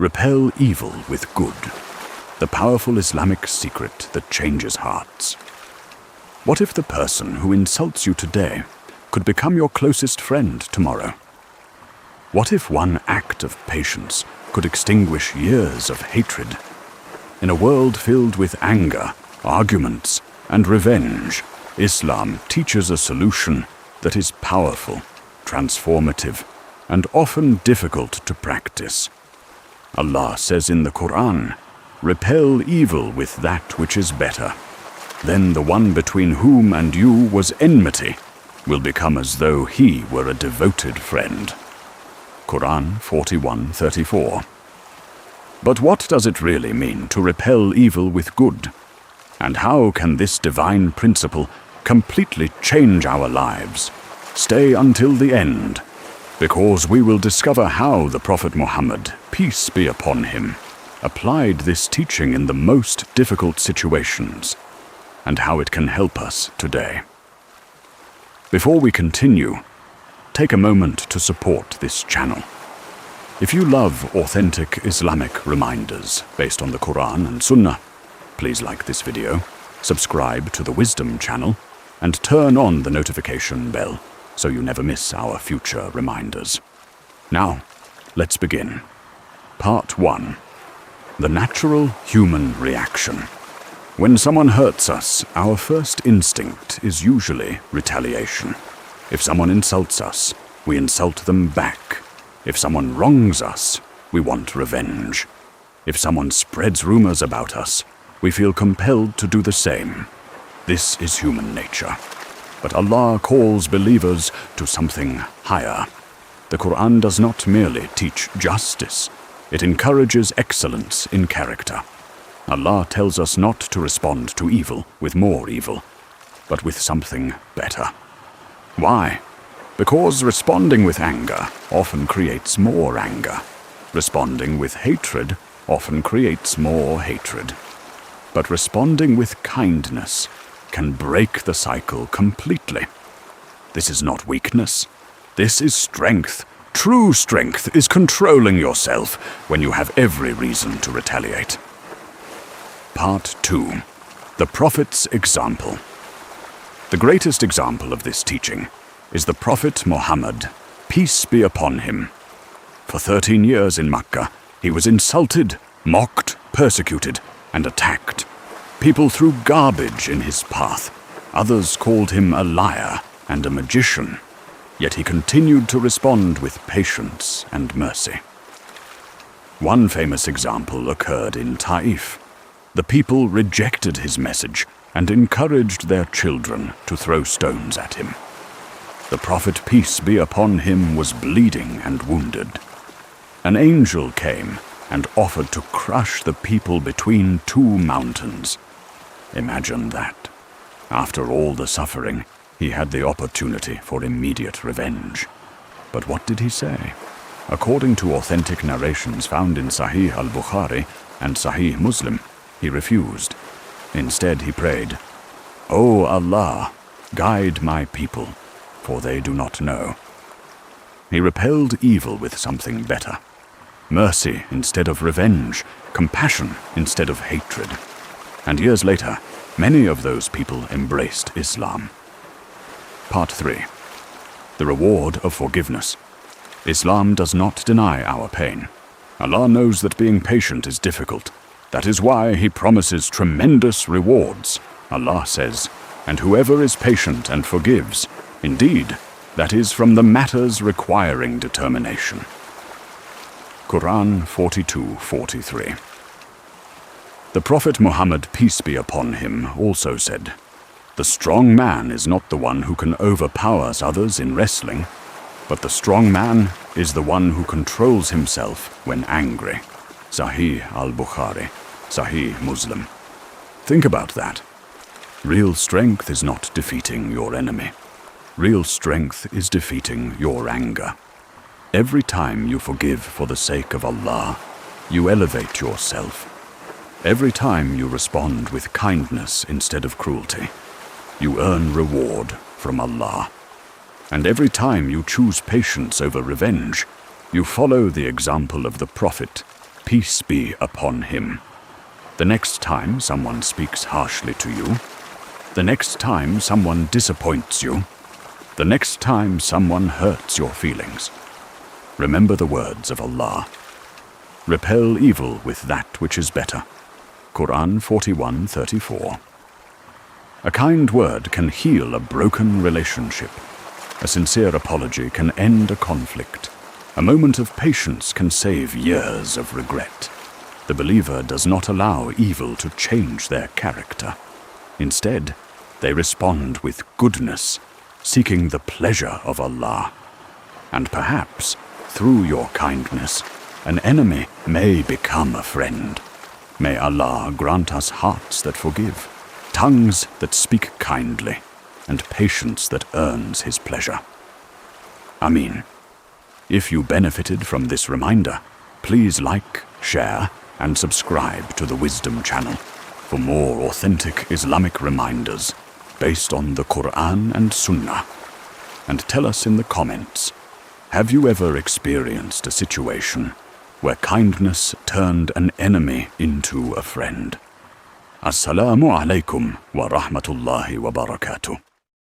Repel evil with good. The powerful Islamic secret that changes hearts. What if the person who insults you today could become your closest friend tomorrow? What if one act of patience could extinguish years of hatred? In a world filled with anger, arguments, and revenge, Islam teaches a solution that is powerful, transformative, and often difficult to practice. Allah says in the Qur'an, "Repel evil with that which is better. Then the one between whom and you was enmity will become as though he were a devoted friend." Qur'an 41:34. But what does it really mean to repel evil with good? And how can this divine principle completely change our lives? Stay until the end, because we will discover how the Prophet Muhammad, peace be upon him, applied this teaching in the most difficult situations, and how it can help us today. Before we continue, take a moment to support this channel. If you love authentic Islamic reminders based on the Qur'an and Sunnah, please like this video, subscribe to the Wisdom channel, and turn on the notification bell so you never miss our future reminders. Now, let's begin. Part 1. The natural human reaction. When someone hurts us, our first instinct is usually retaliation. If someone insults us, we insult them back. If someone wrongs us, we want revenge. If someone spreads rumors about us, we feel compelled to do the same. This is human nature. But Allah calls believers to something higher. The Qur'an does not merely teach justice, it encourages excellence in character. Allah tells us not to respond to evil with more evil, but with something better. Why? Because responding with anger often creates more anger. Responding with hatred often creates more hatred. But responding with kindness can break the cycle completely. This is not weakness. This is strength. True strength is controlling yourself when you have every reason to retaliate. Part 2. The Prophet's Example. The greatest example of this teaching is the Prophet Muhammad, peace be upon him. For 13 years in Mecca, he was insulted, mocked, persecuted, and attacked. People threw garbage in his path. Others called him a liar and a magician. Yet he continued to respond with patience and mercy. One famous example occurred in Taif. The people rejected his message and encouraged their children to throw stones at him. The Prophet, peace be upon him, was bleeding and wounded. An angel came and offered to crush the people between two mountains. Imagine that. After all the suffering, he had the opportunity for immediate revenge. But what did he say? According to authentic narrations found in Sahih al-Bukhari and Sahih Muslim, he refused. Instead he prayed, "O Allah, guide my people, for they do not know." He repelled evil with something better. Mercy instead of revenge, compassion instead of hatred. And years later, many of those people embraced Islam. Part 3. The Reward of Forgiveness. Islam does not deny our pain. Allah knows that being patient is difficult. That is why He promises tremendous rewards. Allah says, "And whoever is patient and forgives, indeed, that is from the matters requiring determination." Qur'an 42:43. The Prophet Muhammad, peace be upon him, also said, "The strong man is not the one who can overpower others in wrestling, but the strong man is the one who controls himself when angry." Sahih al-Bukhari, Sahih Muslim. Think about that. Real strength is not defeating your enemy. Real strength is defeating your anger. Every time you forgive for the sake of Allah, you elevate yourself. Every time you respond with kindness instead of cruelty, you earn reward from Allah. And every time you choose patience over revenge, you follow the example of the Prophet, peace be upon him. The next time someone speaks harshly to you, the next time someone disappoints you, the next time someone hurts your feelings, remember the words of Allah. Repel evil with that which is better. Qur'an 41:34. A kind word can heal a broken relationship. A sincere apology can end a conflict. A moment of patience can save years of regret. The believer does not allow evil to change their character. Instead, they respond with goodness, seeking the pleasure of Allah. And perhaps, through your kindness, an enemy may become a friend. May Allah grant us hearts that forgive, tongues that speak kindly, and patience that earns His pleasure. Ameen. If you benefited from this reminder, please like, share, and subscribe to the Wisdom channel for more authentic Islamic reminders based on the Qur'an and Sunnah. And tell us in the comments, have you ever experienced a situation where kindness turned an enemy into a friend? Assalamu alaikum wa rahmatullahi wa barakatuh.